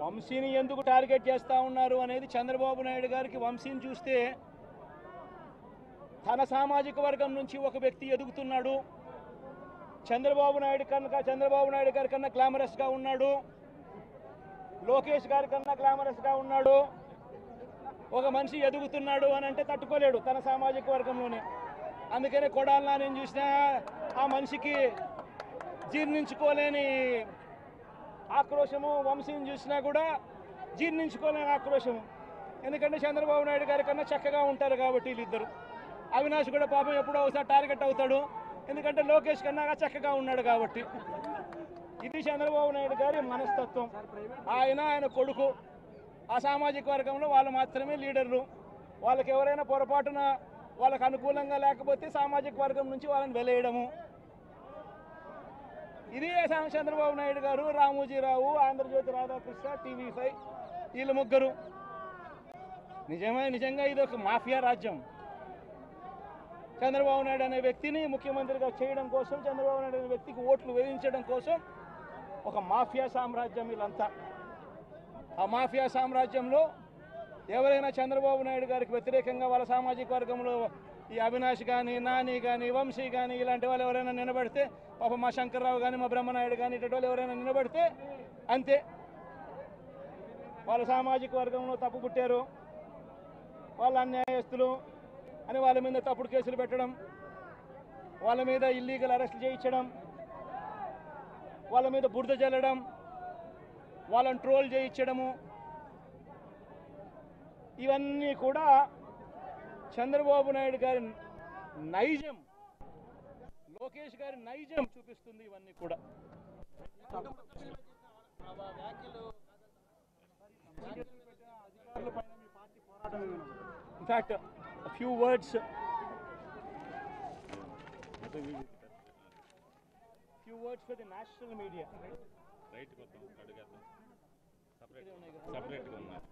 వంశీని ఎందుకు టార్గెట్ చేస్తూ ఉన్నారు అనేది చంద్రబాబు నాయుడు గారికి వంశీని చూస్తే తన సామాజిక వర్గం నుంచి ఒక వ్యక్తి ఎదుగుతున్నాడు. చంద్రబాబు నాయుడు గారి కన్నా గ్లామరస్గా ఉన్నాడు. లోకేష్ గారి కన్నా గ్లామరస్గా ఉన్నాడు. ఒక మనిషి ఎదుగుతున్నాడు అని అంటే తట్టుకోలేడు తన సామాజిక వర్గంలోనే. అందుకనే కొడాలని నేను చూసినా ఆ మనిషికి జీర్ణించుకోలేని ఆక్రోశము, వంశీని చూసినా కూడా జీర్ణించుకోలేని ఆక్రోశము. ఎందుకంటే చంద్రబాబు నాయుడు గారి కన్నా చక్కగా ఉంటారు కాబట్టి వీళ్ళిద్దరు. అవినాష్ కూడా పాపం ఎప్పుడో ఒకసారి టార్గెట్ అవుతాడు, ఎందుకంటే లోకేష్ కన్నా చక్కగా ఉన్నాడు కాబట్టి. ఇది చంద్రబాబు నాయుడు గారి మనస్తత్వం. ఆయన కొడుకు ఆ సామాజిక వర్గంలో వాళ్ళు మాత్రమే లీడర్లు. వాళ్ళకి ఎవరైనా పొరపాటున వాళ్ళకు అనుకూలంగా లేకపోతే సామాజిక వర్గం నుంచి వాళ్ళని వెలేయడము. ఇది చంద్రబాబు నాయుడు గారు, రామోజీరావు, ఆంధ్రజ్యోతి రాధాకృష్ణ, TV5 వీళ్ళు ముగ్గురు. నిజంగా ఇది ఒక మాఫియా రాజ్యం. చంద్రబాబు నాయుడు అనే వ్యక్తిని ముఖ్యమంత్రిగా చేయడం కోసం, చంద్రబాబు నాయుడు అనే వ్యక్తికి ఓట్లు వేయించడం కోసం ఒక మాఫియా సామ్రాజ్యం వీళ్ళంతా. ఆ మాఫియా సామ్రాజ్యంలో ఎవరైనా చంద్రబాబు నాయుడు గారికి వ్యతిరేకంగా వాళ్ళ సామాజిక వర్గంలో ఈ అవినాష్ కానీ, నాని కానీ, వంశీ కానీ ఇలాంటి వాళ్ళు ఎవరైనా నిలబడితే, పాప మా శంకర్రావు కానీ, మా బ్రహ్మనాయుడు కానీ ఇటువంటి వాళ్ళు ఎవరైనా నిలబడితే అంతే, వాళ్ళ సామాజిక వర్గంలో తప్పు పుట్టారు, వాళ్ళ అన్యాయస్తులు అని వాళ్ళ మీద తప్పుడు కేసులు పెట్టడం, వాళ్ళ మీద ఇల్లీగల్ అరెస్టులు చేయించడం, వాళ్ళ మీద బురద జల్లడం, వాళ్ళని ట్రోల్ చేయించడము, ఇవన్నీ కూడా చంద్రబాబు నాయుడు గారి నైజం, లోకేష్ గారి నైజం చూపిస్తుంది. ఇవన్నీ కూడా in fact few words for the national media. Right మొత్తం అడుగుతాం. సెపరేట్ గా ఉన్నారు.